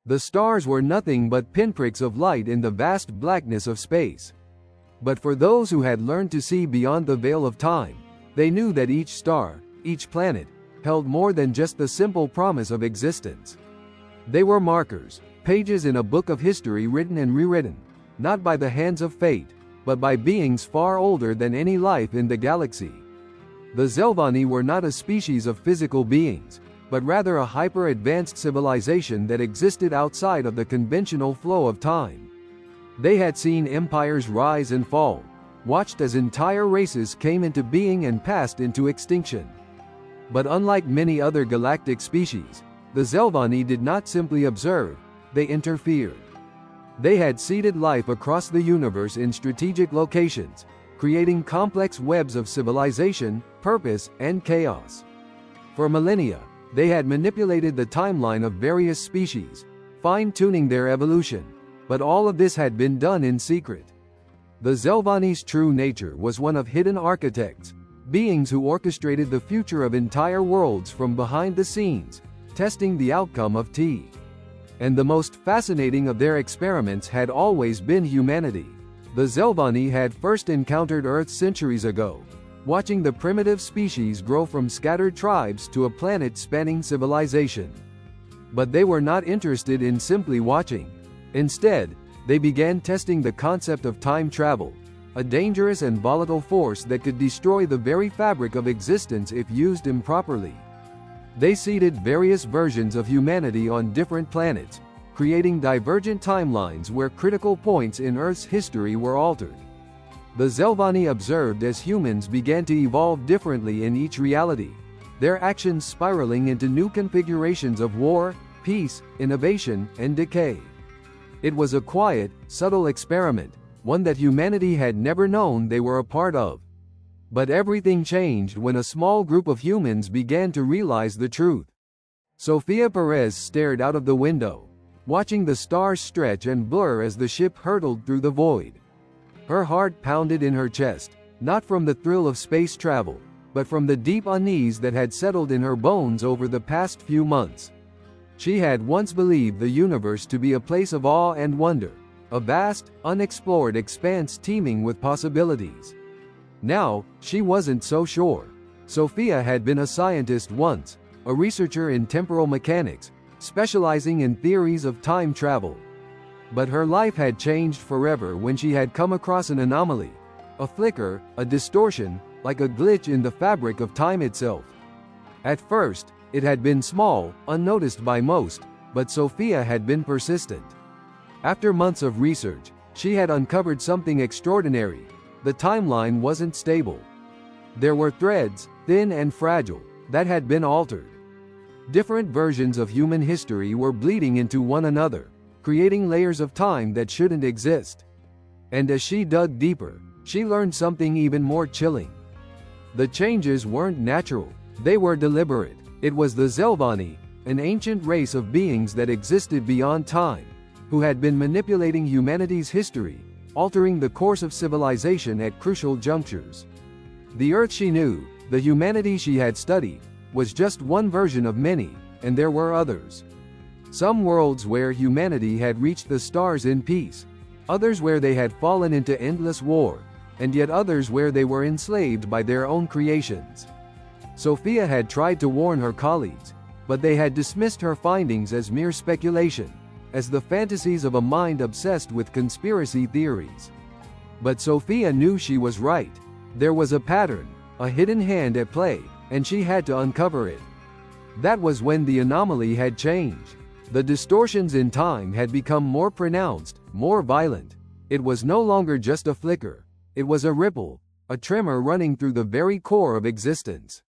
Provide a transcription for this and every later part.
The stars were nothing but pinpricks of light in the vast blackness of space. But for those who had learned to see beyond the veil of time, they knew that each star, each planet, held more than just the simple promise of existence. They were markers, pages in a book of history written and rewritten, not by the hands of fate, but by beings far older than any life in the galaxy. The Xelvani were not a species of physical beings, but rather a hyper-advanced civilization that existed outside of the conventional flow of time. They had seen empires rise and fall, watched as entire races came into being and passed into extinction. But unlike many other galactic species, the Xelvani did not simply observe, they interfered. They had seeded life across the universe in strategic locations, creating complex webs of civilization, purpose, and chaos. For millennia, they had manipulated the timeline of various species, fine-tuning their evolution, but all of this had been done in secret. The Xelvani's true nature was one of hidden architects, beings who orchestrated the future of entire worlds from behind the scenes, testing the outcome of T. And the most fascinating of their experiments had always been humanity. The Xelvani had first encountered Earth centuries ago, watching the primitive species grow from scattered tribes to a planet-spanning civilization. But they were not interested in simply watching. Instead, they began testing the concept of time travel, a dangerous and volatile force that could destroy the very fabric of existence if used improperly. They seeded various versions of humanity on different planets, creating divergent timelines where critical points in Earth's history were altered. The Xelvani observed as humans began to evolve differently in each reality, their actions spiraling into new configurations of war, peace, innovation, and decay. It was a quiet, subtle experiment, one that humanity had never known they were a part of. But everything changed when a small group of humans began to realize the truth. Sofia Perez stared out of the window, watching the stars stretch and blur as the ship hurtled through the void. Her heart pounded in her chest, not from the thrill of space travel, but from the deep unease that had settled in her bones over the past few months. She had once believed the universe to be a place of awe and wonder, a vast, unexplored expanse teeming with possibilities. Now, she wasn't so sure. Sofia had been a scientist once, a researcher in temporal mechanics, specializing in theories of time travel. But her life had changed forever when she had come across an anomaly, a flicker, a distortion, like a glitch in the fabric of time itself. At first, it had been small, unnoticed by most, but Sofia had been persistent. After months of research, she had uncovered something extraordinary. The timeline wasn't stable. There were threads, thin and fragile, that had been altered. Different versions of human history were bleeding into one another, creating layers of time that shouldn't exist. And as she dug deeper, she learned something even more chilling. The changes weren't natural, they were deliberate. It was the Xelvani, an ancient race of beings that existed beyond time, who had been manipulating humanity's history, altering the course of civilization at crucial junctures. The Earth she knew, the humanity she had studied, was just one version of many, and there were others. Some worlds where humanity had reached the stars in peace, others where they had fallen into endless war, and yet others where they were enslaved by their own creations. Sofia had tried to warn her colleagues, but they had dismissed her findings as mere speculation, as the fantasies of a mind obsessed with conspiracy theories. But Sofia knew she was right. There was a pattern, a hidden hand at play, and she had to uncover it. That was when the anomaly had changed. The distortions in time had become more pronounced, more violent. It was no longer just a flicker. It was a ripple, a tremor running through the very core of existence.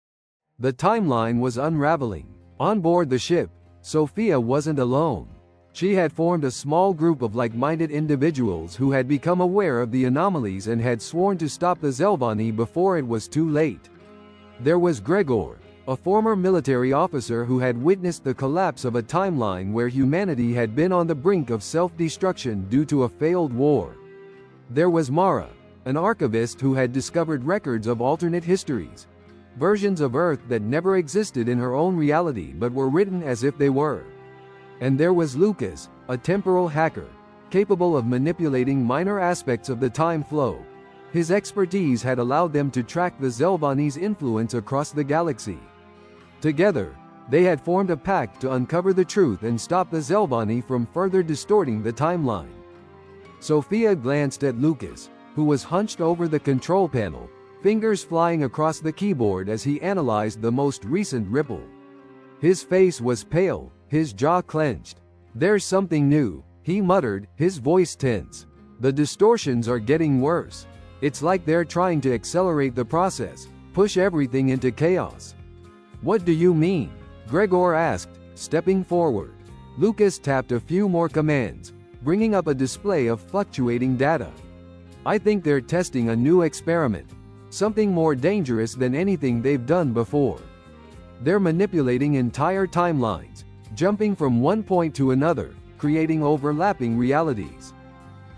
The timeline was unraveling. On board the ship, Sofia wasn't alone. She had formed a small group of like-minded individuals who had become aware of the anomalies and had sworn to stop the Xelvani before it was too late. There was Gregor, a former military officer who had witnessed the collapse of a timeline where humanity had been on the brink of self-destruction due to a failed war. There was Mara, an archivist who had discovered records of alternate histories, versions of Earth that never existed in her own reality but were written as if they were. And there was Lucas, a temporal hacker, capable of manipulating minor aspects of the time flow. His expertise had allowed them to track the Xelvani's influence across the galaxy. Together, they had formed a pact to uncover the truth and stop the Xelvani from further distorting the timeline. Sophia glanced at Lucas, who was hunched over the control panel, fingers flying across the keyboard as he analyzed the most recent ripple. His face was pale, his jaw clenched. "There's something new," he muttered, his voice tense. "The distortions are getting worse. It's like they're trying to accelerate the process, push everything into chaos." "What do you mean?" Gregor asked, stepping forward. Lucas tapped a few more commands, bringing up a display of fluctuating data. "I think they're testing a new experiment. Something more dangerous than anything they've done before. They're manipulating entire timelines, jumping from one point to another, creating overlapping realities."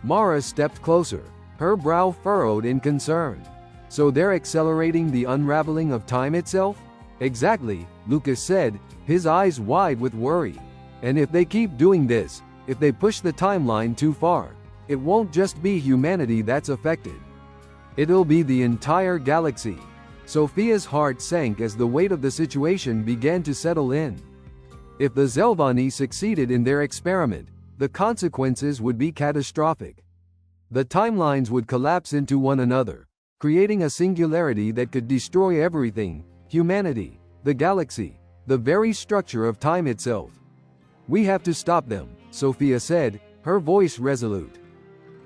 Mara stepped closer, her brow furrowed in concern. "So they're accelerating the unraveling of time itself?" "Exactly," Lucas said, his eyes wide with worry. "And if they keep doing this, if they push the timeline too far, it won't just be humanity that's affected. It'll be the entire galaxy." Sophia's heart sank as the weight of the situation began to settle in. If the Xelvani succeeded in their experiment, the consequences would be catastrophic. The timelines would collapse into one another, creating a singularity that could destroy everything: humanity, the galaxy, the very structure of time itself. "We have to stop them," Sophia said, her voice resolute.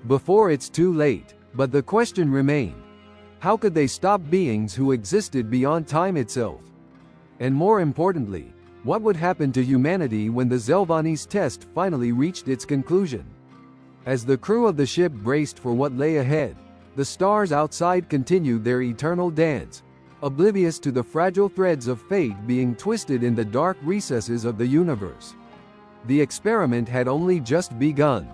"Before it's too late." But the question remained: how could they stop beings who existed beyond time itself? And more importantly, what would happen to humanity when the Xelvani's test finally reached its conclusion? As the crew of the ship braced for what lay ahead, the stars outside continued their eternal dance, oblivious to the fragile threads of fate being twisted in the dark recesses of the universe. The experiment had only just begun.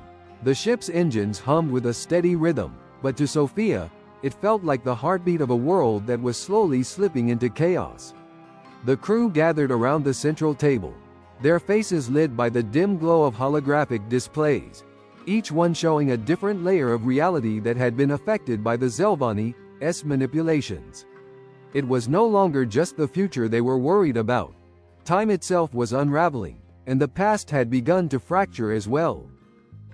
The ship's engines hummed with a steady rhythm, but to Sophia, it felt like the heartbeat of a world that was slowly slipping into chaos. The crew gathered around the central table, their faces lit by the dim glow of holographic displays, each one showing a different layer of reality that had been affected by the Xelvani's manipulations. It was no longer just the future they were worried about. Time itself was unraveling, and the past had begun to fracture as well.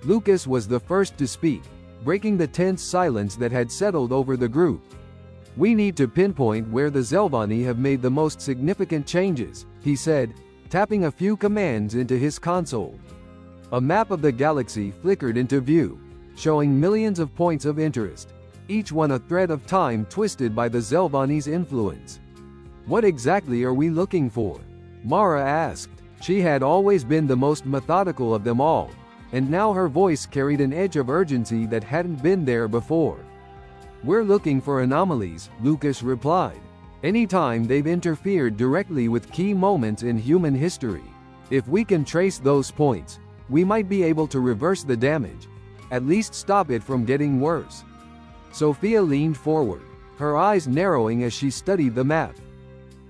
Lucas was the first to speak, breaking the tense silence that had settled over the group. "We need to pinpoint where the Xelvani have made the most significant changes," he said, tapping a few commands into his console. A map of the galaxy flickered into view, showing millions of points of interest, each one a thread of time twisted by the Xelvani's influence. "What exactly are we looking for?" Mara asked. She had always been the most methodical of them all, and now her voice carried an edge of urgency that hadn't been there before. "We're looking for anomalies," Lucas replied. "Anytime they've interfered directly with key moments in human history. If we can trace those points, we might be able to reverse the damage, at least stop it from getting worse." Sophia leaned forward, her eyes narrowing as she studied the map.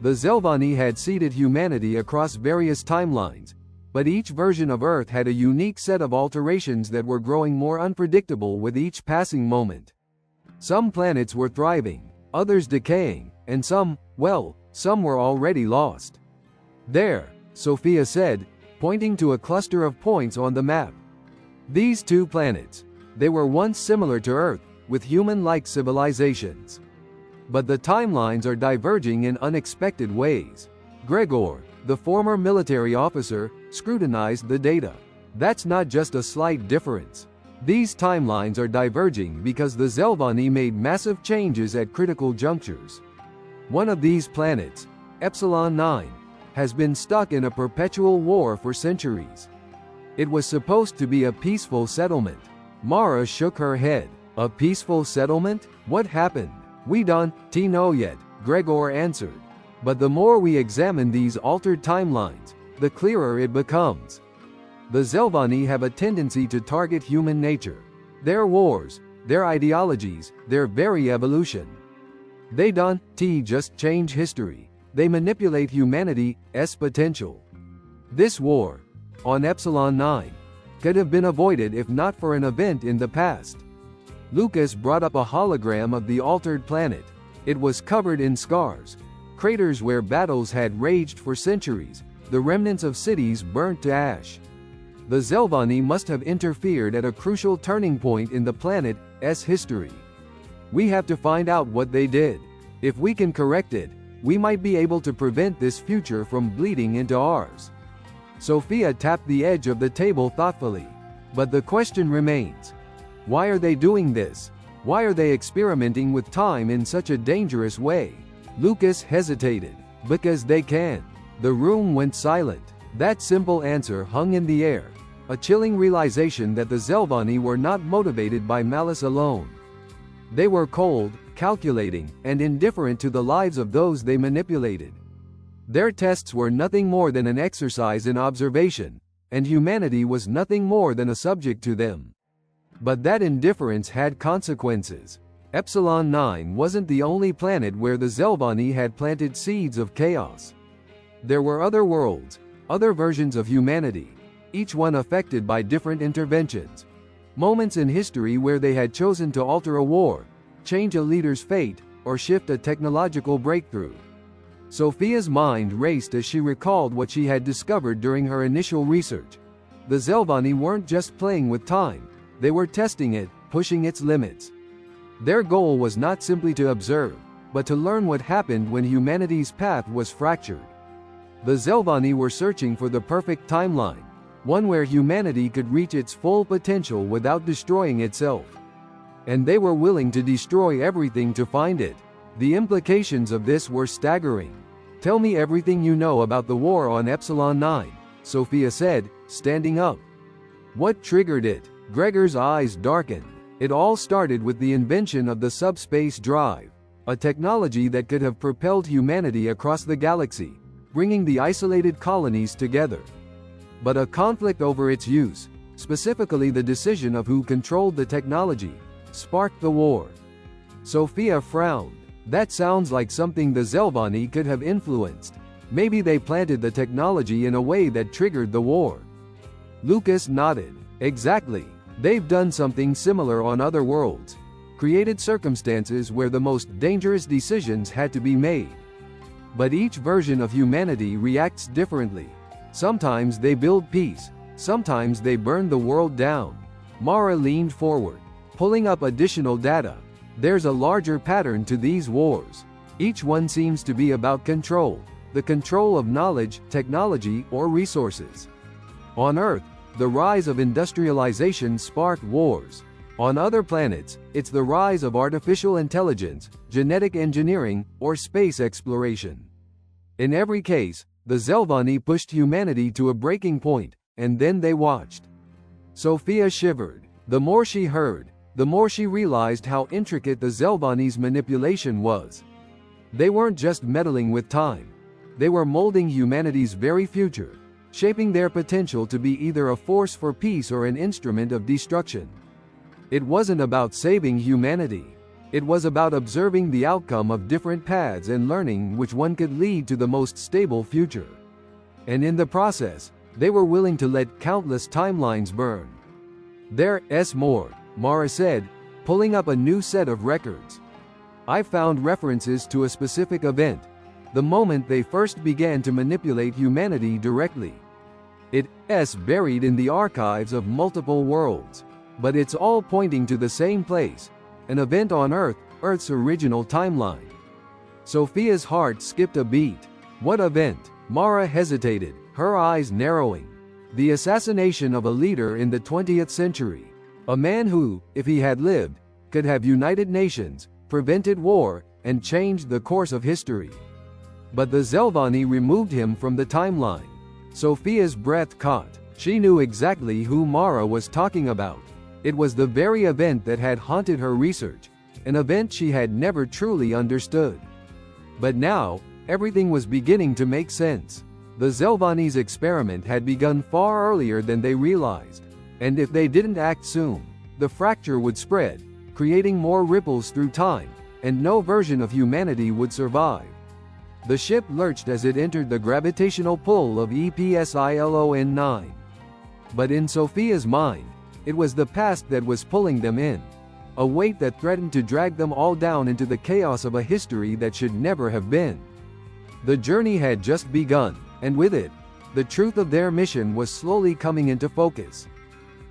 The Xelvani had seeded humanity across various timelines, but each version of Earth had a unique set of alterations that were growing more unpredictable with each passing moment. Some planets were thriving, others decaying, and some were already lost. "There," Sophia said, pointing to a cluster of points on the map. "These two planets. They were once similar to Earth, with human-like civilizations. But the timelines are diverging in unexpected ways." Gregor, the former military officer, scrutinized the data. "That's not just a slight difference. These timelines are diverging because the Xelvani made massive changes at critical junctures. One of these planets, Epsilon 9, has been stuck in a perpetual war for centuries. It was supposed to be a peaceful settlement." Mara shook her head. "A peaceful settlement? What happened?" "We don't know yet," Gregor answered. "But the more we examine these altered timelines, the clearer it becomes. The Xelvani have a tendency to target human nature, their wars, their ideologies, their very evolution. They don't just change history, they manipulate humanity's potential. This war, on Epsilon 9, could have been avoided if not for an event in the past. Lucas brought up a hologram of the altered planet. It was covered in scars, craters where battles had raged for centuries, the remnants of cities burnt to ash. The Xelvani must have interfered at a crucial turning point in the planet's history. We have to find out what they did. If we can correct it, we might be able to prevent this future from bleeding into ours. Sophia tapped the edge of the table thoughtfully. But the question remains. Why are they doing this? Why are they experimenting with time in such a dangerous way? Lucas hesitated. Because they can. The room went silent. That simple answer hung in the air. A chilling realization that the Xelvani were not motivated by malice alone. They were cold, calculating, and indifferent to the lives of those they manipulated. Their tests were nothing more than an exercise in observation, and humanity was nothing more than a subject to them. But that indifference had consequences. Epsilon 9 wasn't the only planet where the Xelvani had planted seeds of chaos. There were other worlds, other versions of humanity, each one affected by different interventions. Moments in history where they had chosen to alter a war, change a leader's fate, or shift a technological breakthrough. Sophia's mind raced as she recalled what she had discovered during her initial research. The Xelvani weren't just playing with time, they were testing it, pushing its limits. Their goal was not simply to observe, but to learn what happened when humanity's path was fractured. The Xelvani were searching for the perfect timeline, one where humanity could reach its full potential without destroying itself. And they were willing to destroy everything to find it. The implications of this were staggering. Tell me everything you know about the war on Epsilon 9, Sophia said, standing up. What triggered it? Gregor's eyes darkened. It all started with the invention of the subspace drive, a technology that could have propelled humanity across the galaxy, bringing the isolated colonies together. But a conflict over its use, specifically the decision of who controlled the technology, sparked the war. Sophia frowned. That sounds like something the Xelvani could have influenced. Maybe they planted the technology in a way that triggered the war. Lucas nodded. Exactly. They've done something similar on other worlds. Created circumstances where the most dangerous decisions had to be made. But each version of humanity reacts differently. Sometimes they build peace, sometimes they burn the world down. Mara leaned forward, pulling up additional data. There's a larger pattern to these wars. Each one seems to be about control, the control of knowledge, technology, or resources. On Earth, the rise of industrialization sparked wars. On other planets, it's the rise of artificial intelligence, genetic engineering, or space exploration. In every case, the Xelvani pushed humanity to a breaking point, and then they watched. Sophia shivered. The more she heard, the more she realized how intricate the Xelvani's manipulation was. They weren't just meddling with time. They were molding humanity's very future, shaping their potential to be either a force for peace or an instrument of destruction. It wasn't about saving humanity. It was about observing the outcome of different paths and learning which one could lead to the most stable future. And in the process, they were willing to let countless timelines burn. There's more, Mara said, pulling up a new set of records. I found references to a specific event, the moment they first began to manipulate humanity directly. It's buried in the archives of multiple worlds. But it's all pointing to the same place, an event on Earth, Earth's original timeline. Sophia's heart skipped a beat. What event? Mara hesitated, her eyes narrowing. The assassination of a leader in the 20th century. A man who, if he had lived, could have united nations, prevented war, and changed the course of history. But the Xelvani removed him from the timeline. Sophia's breath caught. She knew exactly who Mara was talking about. It was the very event that had haunted her research, an event she had never truly understood. But now, everything was beginning to make sense. The Xelvani's experiment had begun far earlier than they realized, and if they didn't act soon, the fracture would spread, creating more ripples through time, and no version of humanity would survive. The ship lurched as it entered the gravitational pull of Epsilon 9. But in Sophia's mind, it was the past that was pulling them in. A weight that threatened to drag them all down into the chaos of a history that should never have been. The journey had just begun, and with it, the truth of their mission was slowly coming into focus.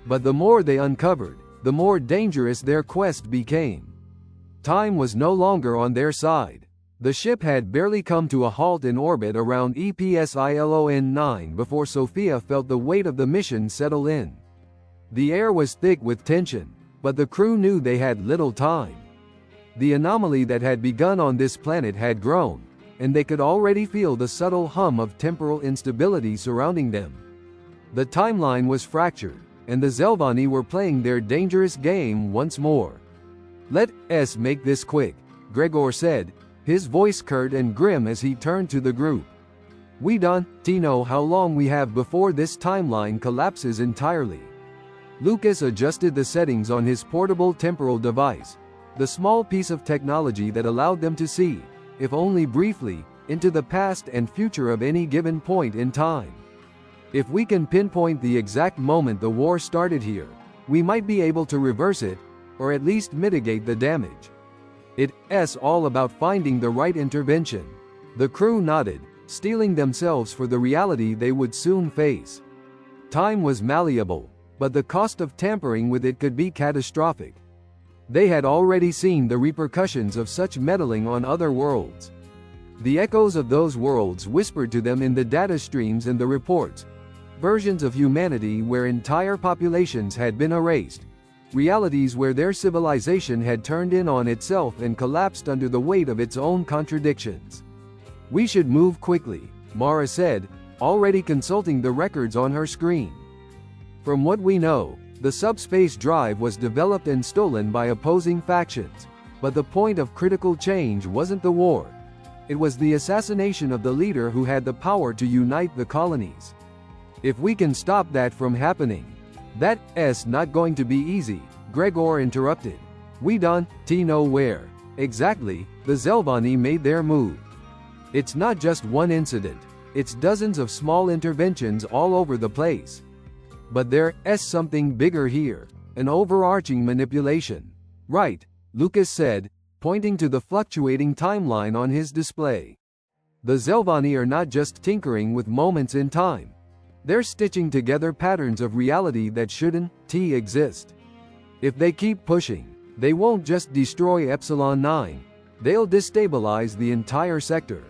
But the more they uncovered, the more dangerous their quest became. Time was no longer on their side. The ship had barely come to a halt in orbit around EPSILON 9 before Sophia felt the weight of the mission settle in. The air was thick with tension, but the crew knew they had little time. The anomaly that had begun on this planet had grown, and they could already feel the subtle hum of temporal instability surrounding them. The timeline was fractured, and the Xelvani were playing their dangerous game once more. "Let's make this quick," Gregor said, his voice curt and grim as he turned to the group. "We don't know how long we have before this timeline collapses entirely." Lucas adjusted the settings on his portable temporal device, the small piece of technology that allowed them to see, if only briefly, into the past and future of any given point in time. "If we can pinpoint the exact moment the war started here, we might be able to reverse it, or at least mitigate the damage. It's all about finding the right intervention." The crew nodded, steeling themselves for the reality they would soon face. Time was malleable, but the cost of tampering with it could be catastrophic. They had already seen the repercussions of such meddling on other worlds. The echoes of those worlds whispered to them in the data streams and the reports. Versions of humanity where entire populations had been erased. Realities where their civilization had turned in on itself and collapsed under the weight of its own contradictions. "We should move quickly," Mara said, already consulting the records on her screen. "From what we know, the subspace drive was developed and stolen by opposing factions, but the point of critical change wasn't the war. It was the assassination of the leader who had the power to unite the colonies. If we can stop that from happening..." "That's not going to be easy," Gregor interrupted. "We don't know where exactly the Xelvani made their move. It's not just one incident, it's dozens of small interventions all over the place. But there's something bigger here, an overarching manipulation." "Right," Lucas said, pointing to the fluctuating timeline on his display. "The Xelvani are not just tinkering with moments in time. They're stitching together patterns of reality that shouldn't exist. If they keep pushing, they won't just destroy Epsilon 9, they'll destabilize the entire sector."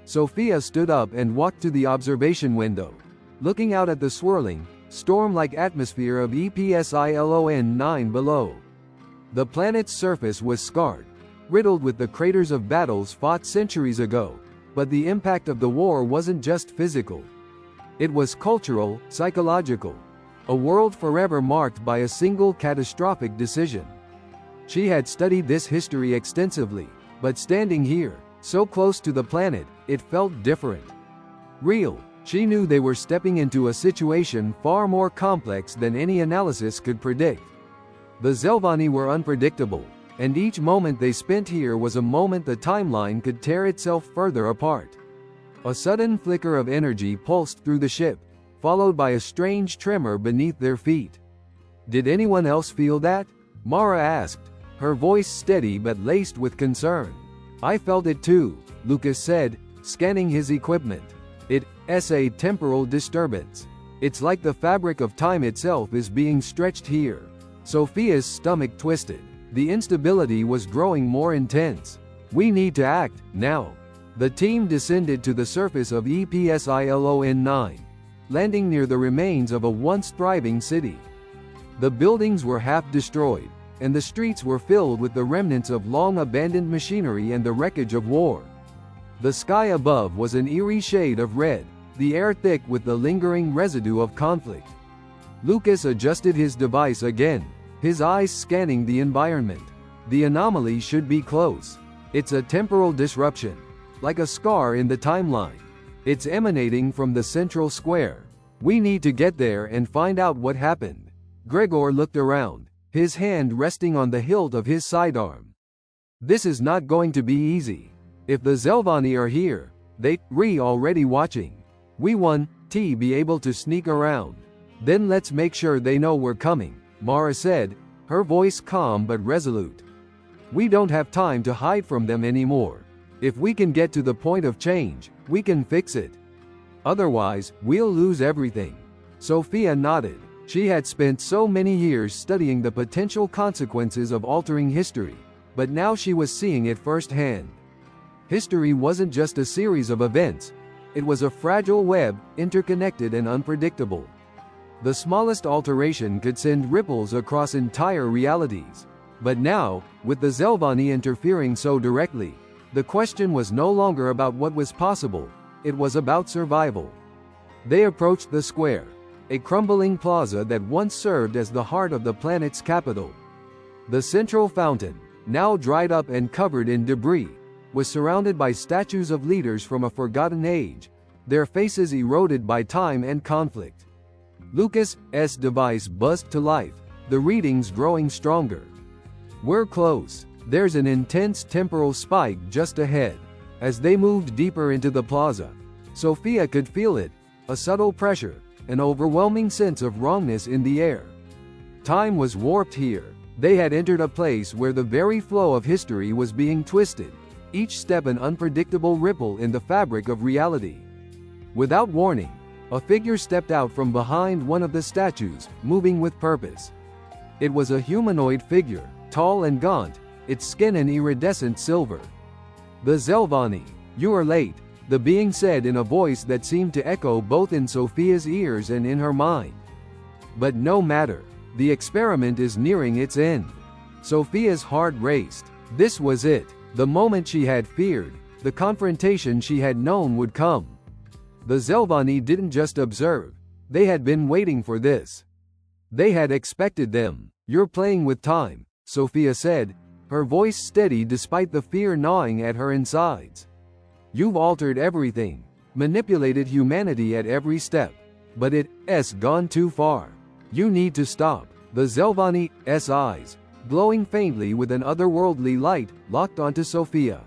Sophia stood up and walked to the observation window, looking out at the swirling, storm-like atmosphere of EPSILON 9 below. The planet's surface was scarred, riddled with the craters of battles fought centuries ago, but the impact of the war wasn't just physical. It was cultural, psychological. A world forever marked by a single catastrophic decision. She had studied this history extensively, but standing here, so close to the planet, it felt different. Real. She knew they were stepping into a situation far more complex than any analysis could predict. The Xelvani were unpredictable, and each moment they spent here was a moment the timeline could tear itself further apart. A sudden flicker of energy pulsed through the ship, followed by a strange tremor beneath their feet. "Did anyone else feel that?" Mara asked, her voice steady but laced with concern. "I felt it too," Lucas said, scanning his equipment. "It's a temporal disturbance. It's like the fabric of time itself is being stretched here." Sophia's stomach twisted. The instability was growing more intense. "We need to act, now." The team descended to the surface of EPSILON 9, landing near the remains of a once thriving city. The buildings were half destroyed, and the streets were filled with the remnants of long-abandoned machinery and the wreckage of war. The sky above was an eerie shade of red, the air thick with the lingering residue of conflict. Lucas adjusted his device again, his eyes scanning the environment. The anomaly should be close. It's a temporal disruption, like a scar in the timeline. It's emanating from the central square. We need to get there and find out what happened. Gregor looked around, his hand resting on the hilt of his sidearm. This is not going to be easy. If the Xelvani are here, they're already watching. We won't be able to sneak around. Then let's make sure they know we're coming, Mara said, her voice calm but resolute. We don't have time to hide from them anymore. If we can get to the point of change, we can fix it. Otherwise, we'll lose everything. Sophia nodded. She had spent so many years studying the potential consequences of altering history, but now she was seeing it firsthand. History wasn't just a series of events. It was a fragile web, interconnected and unpredictable. The smallest alteration could send ripples across entire realities. But now, with the Xelvani interfering so directly, the question was no longer about what was possible, it was about survival. They approached the square, a crumbling plaza that once served as the heart of the planet's capital. The central fountain, now dried up and covered in debris, was surrounded by statues of leaders from a forgotten age, their faces eroded by time and conflict. Lucas's device buzzed to life, the readings growing stronger. We're close. There's an intense temporal spike just ahead. As they moved deeper into the plaza, Sophia could feel it, a subtle pressure, an overwhelming sense of wrongness in the air. Time was warped here. They had entered a place where the very flow of history was being twisted, each step an unpredictable ripple in the fabric of reality. Without warning, a figure stepped out from behind one of the statues, moving with purpose. It was a humanoid figure, tall and gaunt, its skin an iridescent silver. The Xelvani, you are late, the being said in a voice that seemed to echo both in Sophia's ears and in her mind. But no matter, the experiment is nearing its end. Sophia's heart raced. This was it, the moment she had feared, the confrontation she had known would come. The Xelvani didn't just observe, they had been waiting for this. They had expected them. You're playing with time, Sophia said, her voice steady despite the fear gnawing at her insides. You've altered everything, manipulated humanity at every step, but it's gone too far. You need to stop. The Xelvani's eyes, glowing faintly with an otherworldly light, locked onto Sophia.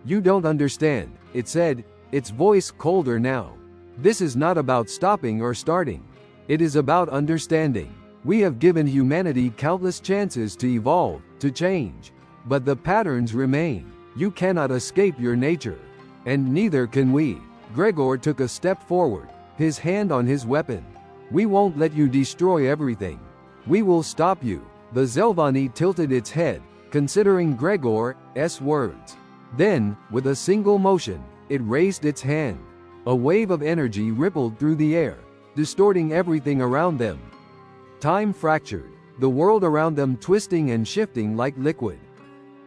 You don't understand, it said, its voice colder now. This is not about stopping or starting. It is about understanding. We have given humanity countless chances to evolve, to change. But the patterns remain. You cannot escape your nature. And neither can we. Gregor took a step forward, his hand on his weapon. We won't let you destroy everything. We will stop you. The Xelvani tilted its head, considering Gregor's words. Then, with a single motion, it raised its hand. A wave of energy rippled through the air, distorting everything around them. Time fractured, the world around them twisting and shifting like liquid.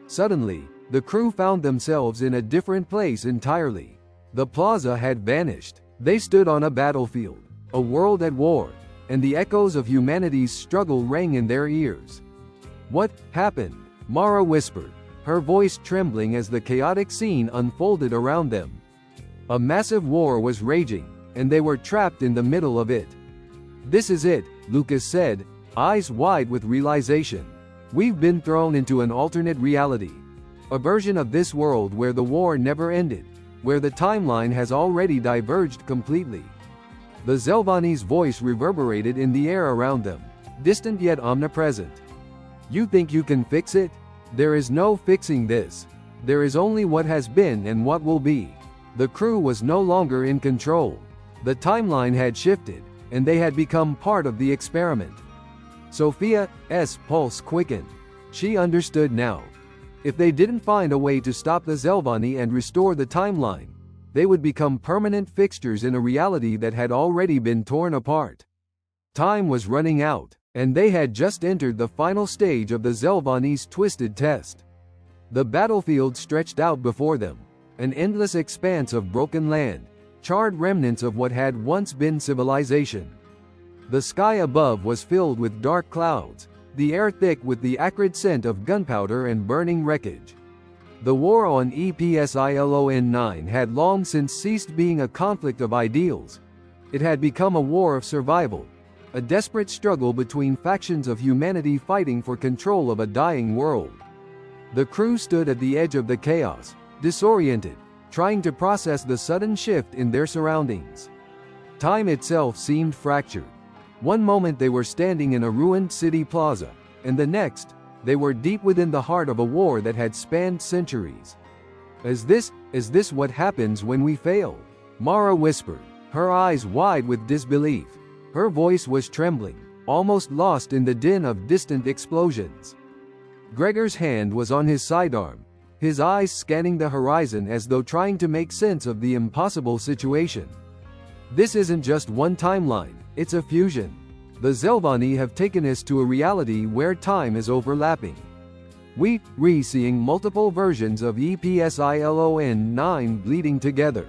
Suddenly, the crew found themselves in a different place entirely. The plaza had vanished. They stood on a battlefield, a world at war, and the echoes of humanity's struggle rang in their ears. What happened? Mara whispered, her voice trembling as the chaotic scene unfolded around them. A massive war was raging, and they were trapped in the middle of it. This is it, Lucas said, eyes wide with realization. We've been thrown into an alternate reality. A version of this world where the war never ended, where the timeline has already diverged completely. The Xelvani's voice reverberated in the air around them, distant yet omnipresent. You think you can fix it? There is no fixing this. There is only what has been and what will be. The crew was no longer in control. The timeline had shifted, and they had become part of the experiment. Sophia's pulse quickened. She understood now. If they didn't find a way to stop the Xelvani and restore the timeline, they would become permanent fixtures in a reality that had already been torn apart. Time was running out, and they had just entered the final stage of the Xelvani's twisted test. The battlefield stretched out before them, an endless expanse of broken land, charred remnants of what had once been civilization. The sky above was filled with dark clouds, the air thick with the acrid scent of gunpowder and burning wreckage. The war on Epsilon 9 had long since ceased being a conflict of ideals. It had become a war of survival, a desperate struggle between factions of humanity fighting for control of a dying world. The crew stood at the edge of the chaos, disoriented, trying to process the sudden shift in their surroundings. Time itself seemed fractured. One moment they were standing in a ruined city plaza, and the next, they were deep within the heart of a war that had spanned centuries. Is this what happens when we fail? Mara whispered, her eyes wide with disbelief. Her voice was trembling, almost lost in the din of distant explosions. Gregor's hand was on his sidearm, his eyes scanning the horizon as though trying to make sense of the impossible situation. This isn't just one timeline, it's a fusion. The Xelvani have taken us to a reality where time is overlapping. We're seeing multiple versions of EPSILON-9 bleeding together.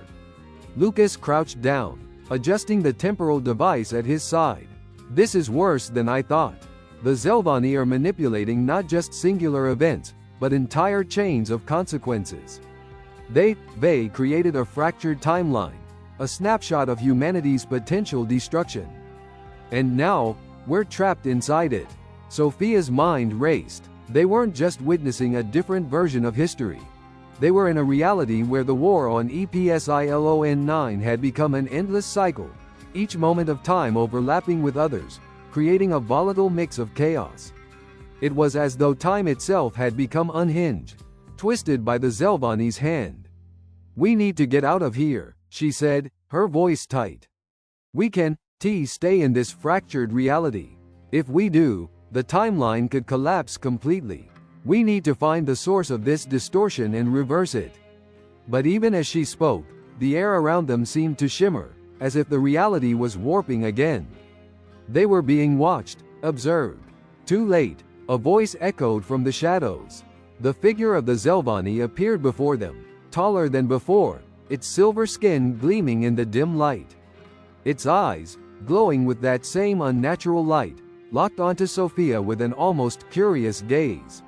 Lucas crouched down, adjusting the temporal device at his side. This is worse than I thought. The Xelvani are manipulating not just singular events, but entire chains of consequences. They created a fractured timeline, a snapshot of humanity's potential destruction. And now, we're trapped inside it. Sophia's mind raced. They weren't just witnessing a different version of history. They were in a reality where the war on EPSILON-9 had become an endless cycle, each moment of time overlapping with others, creating a volatile mix of chaos. It was as though time itself had become unhinged, twisted by the Xelvani's hand. We need to get out of here, she said, her voice tight. We can't stay in this fractured reality. If we do, the timeline could collapse completely. We need to find the source of this distortion and reverse it. But even as she spoke, the air around them seemed to shimmer, as if the reality was warping again. They were being watched, observed. Too late, a voice echoed from the shadows. The figure of the Xelvani appeared before them, taller than before, its silver skin gleaming in the dim light. Its eyes, glowing with that same unnatural light, locked onto Sophia with an almost curious gaze.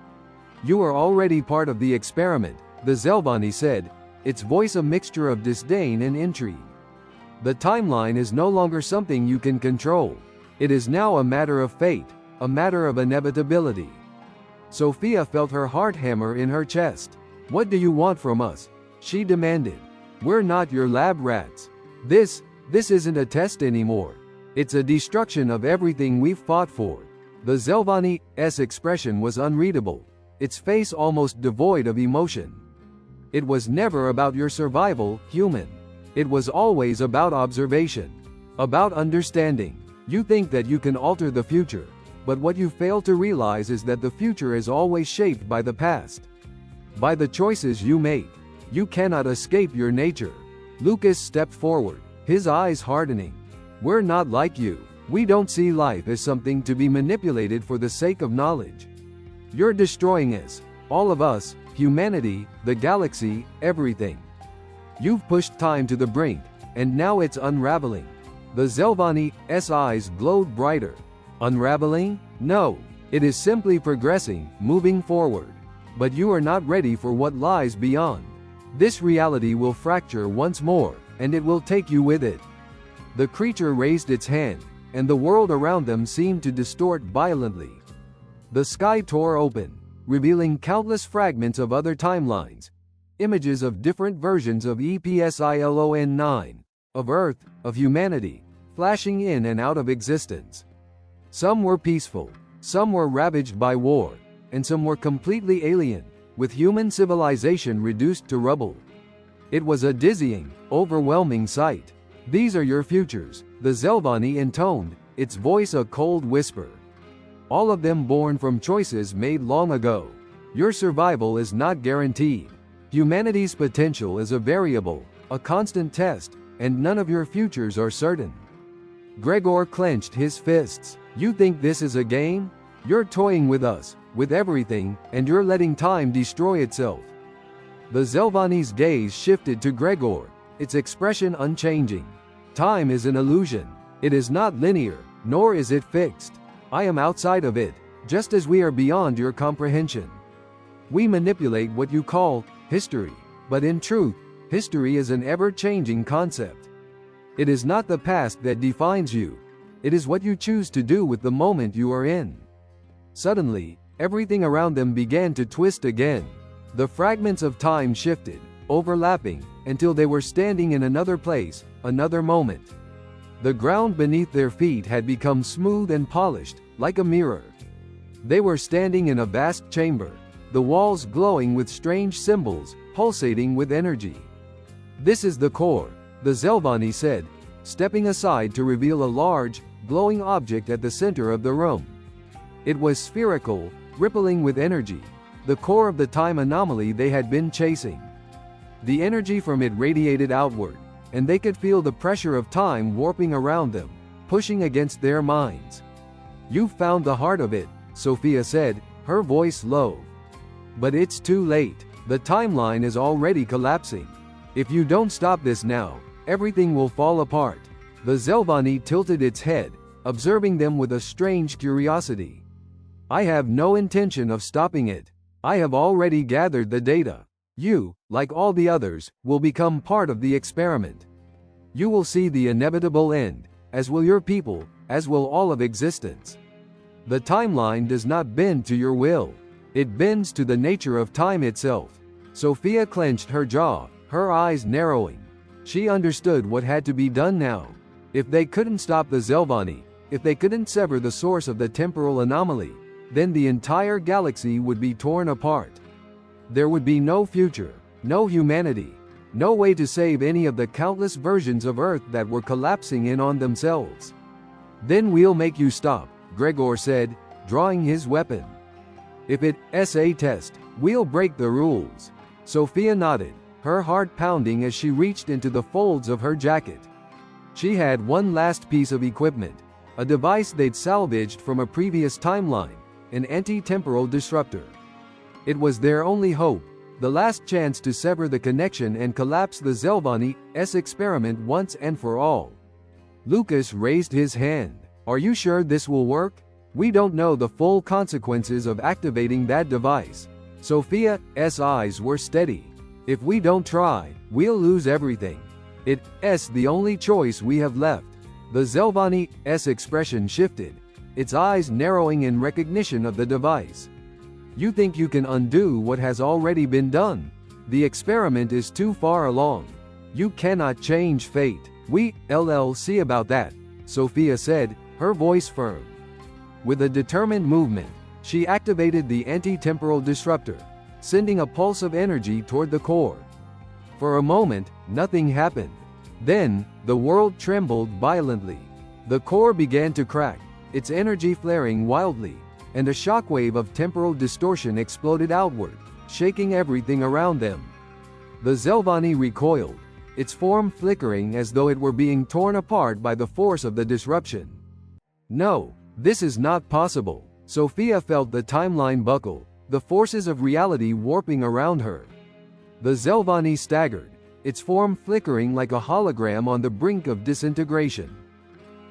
You are already part of the experiment, the Xelvani said, its voice a mixture of disdain and intrigue. The timeline is no longer something you can control. It is now a matter of fate, a matter of inevitability. Sophia felt her heart hammer in her chest. What do you want from us? She demanded. We're not your lab rats. This isn't a test anymore. It's a destruction of everything we've fought for. The Xelvani's expression was unreadable, its face almost devoid of emotion. It was never about your survival, human. It was always about observation, about understanding. You think that you can alter the future, but what you fail to realize is that the future is always shaped by the past. By the choices you make. You cannot escape your nature. Lucas stepped forward, his eyes hardening. We're not like you. We don't see life as something to be manipulated for the sake of knowledge. You're destroying us, all of us, humanity, the galaxy, everything. You've pushed time to the brink, and now it's unraveling. The Xelvani's eyes glowed brighter. Unraveling? No. It is simply progressing, moving forward. But you are not ready for what lies beyond. This reality will fracture once more, and it will take you with it. The creature raised its hand, and the world around them seemed to distort violently. The sky tore open, revealing countless fragments of other timelines, images of different versions of EPSILON-9, of Earth, of humanity, flashing in and out of existence. Some were peaceful, some were ravaged by war, and some were completely alien, with human civilization reduced to rubble. It was a dizzying, overwhelming sight. These are your futures, the Xelvani intoned, its voice a cold whisper. All of them born from choices made long ago. Your survival is not guaranteed. Humanity's potential is a variable, a constant test, and none of your futures are certain. Gregor clenched his fists. You think this is a game? You're toying with us, with everything, and you're letting time destroy itself. The Xelvani's gaze shifted to Gregor, its expression unchanging. Time is an illusion. It is not linear, nor is it fixed. I am outside of it, just as we are beyond your comprehension. We manipulate what you call history, but in truth, history is an ever-changing concept. It is not the past that defines you. It is what you choose to do with the moment you are in. Suddenly, everything around them began to twist again. The fragments of time shifted, overlapping, until they were standing in another place, another moment. The ground beneath their feet had become smooth and polished, like a mirror. They were standing in a vast chamber, the walls glowing with strange symbols, pulsating with energy. "This is the core," the Xelvani said, stepping aside to reveal a large, glowing object at the center of the room. It was spherical, rippling with energy, the core of the time anomaly they had been chasing. The energy from it radiated outward, and they could feel the pressure of time warping around them, pushing against their minds. "You've found the heart of it," Sophia said, her voice low. "But it's too late. The timeline is already collapsing. If you don't stop this now, everything will fall apart." The Xelvani tilted its head, observing them with a strange curiosity. "I have no intention of stopping it. I have already gathered the data. You, like all the others, will become part of the experiment. You will see the inevitable end, as will your people, as will all of existence. The timeline does not bend to your will. It bends to the nature of time itself." Sophia clenched her jaw, her eyes narrowing. She understood what had to be done now. If they couldn't stop the Xelvani, if they couldn't sever the source of the temporal anomaly, then the entire galaxy would be torn apart. There would be no future, no humanity, no way to save any of the countless versions of Earth that were collapsing in on themselves. "Then we'll make you stop," Gregor said, drawing his weapon. "If it's a test, we'll break the rules." Sophia nodded, her heart pounding as she reached into the folds of her jacket. She had one last piece of equipment, a device they'd salvaged from a previous timeline, an anti-temporal disruptor. It was their only hope, the last chance to sever the connection and collapse the Xelvani's experiment once and for all. Lucas raised his hand. "Are you sure this will work? We don't know the full consequences of activating that device." Sophia's eyes were steady. "If we don't try, we'll lose everything. It's the only choice we have left." The Xelvani's expression shifted, its eyes narrowing in recognition of the device. "You think you can undo what has already been done? The experiment is too far along. You cannot change fate." "We'll see about that," Sophia said, her voice firm. With a determined movement, she activated the anti-temporal disruptor, sending a pulse of energy toward the core. For a moment, nothing happened. Then, the world trembled violently. The core began to crack, its energy flaring wildly, and a shockwave of temporal distortion exploded outward, shaking everything around them. The Xelvani recoiled, its form flickering as though it were being torn apart by the force of the disruption. "No, this is not possible." Sophia felt the timeline buckle, the forces of reality warping around her. The Xelvani staggered, its form flickering like a hologram on the brink of disintegration.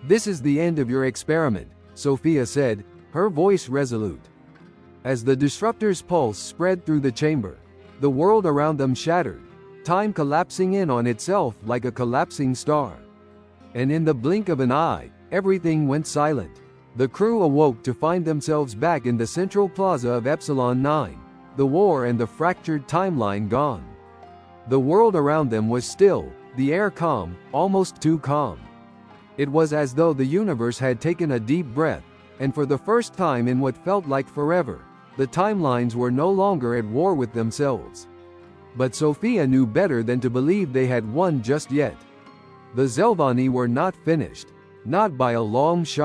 "This is the end of your experiment," Sophia said, her voice resolute. As the disruptor's pulse spread through the chamber, the world around them shattered, time collapsing in on itself like a collapsing star. And in the blink of an eye, everything went silent. The crew awoke to find themselves back in the central plaza of Epsilon 9, the war and the fractured timeline gone. The world around them was still, the air calm, almost too calm. It was as though the universe had taken a deep breath, and for the first time in what felt like forever, the timelines were no longer at war with themselves. But Sophia knew better than to believe they had won just yet. The Xelvani were not finished, not by a long shot.